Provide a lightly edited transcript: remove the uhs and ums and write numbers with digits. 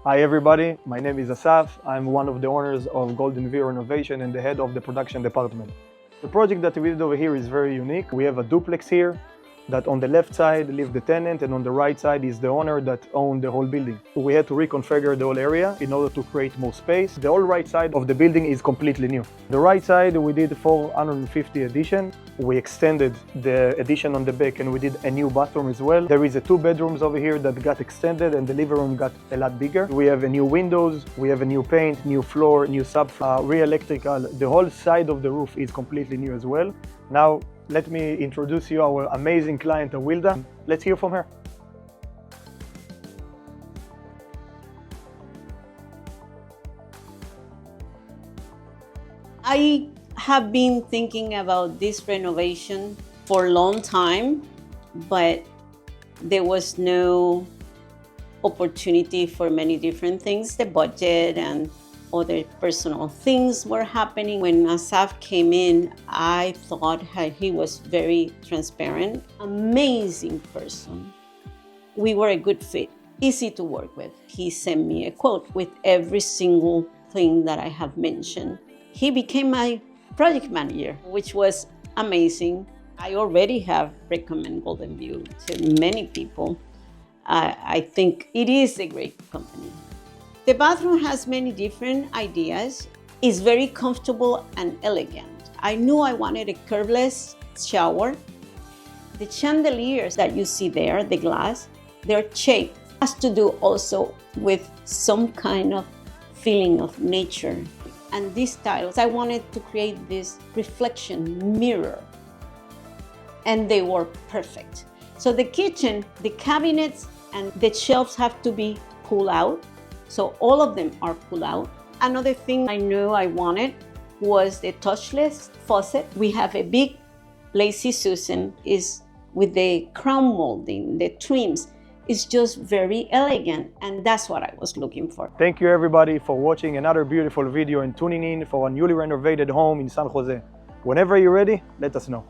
Hi everybody, my name is Asaf. I'm one of the owners of Golden View Renovation and the head of the production department. The project that we did over here is very unique. We have a duplex here that on the left side lives the tenant and on the right side is the owner that owned the whole building. We had to reconfigure the whole area in order to create more space. The whole right side of the building is completely new. The right side we did 450 addition. We extended the addition on the back and we did a new bathroom as well. There is 2 bedrooms over here that got extended and the living room got a lot bigger. We have a new windows, we have a new paint, new floor, new subfloor, re-electrical. The whole side of the roof is completely new as well. Now, let me introduce you our amazing client, Wilda. Let's hear from her. I have been thinking about this renovation for a long time, but there was no opportunity for many different things. The budget and other personal things were happening. When Asaf came in, I thought he was very transparent, amazing person. We were a good fit, easy to work with. He sent me a quote with every single thing that I have mentioned. He became my project manager, which was amazing. I already have recommended Golden View to many people. I think it is a great company. The bathroom has many different ideas. It's very comfortable and elegant. I knew I wanted a curveless shower. The chandeliers that you see there, the glass, they're shaped. It has to do also with some kind of feeling of nature. And these tiles, I wanted to create this reflection mirror. And they were perfect. So the kitchen, the cabinets, and the shelves have to be pulled out. So all of them are pulled out. Another thing I knew I wanted was the touchless faucet. We have a big Lazy Susan is with the crown molding, the trims. It's just very elegant, and that's what I was looking for. Thank you everybody for watching another beautiful video and tuning in for a newly renovated home in San Jose. Whenever you're ready, let us know.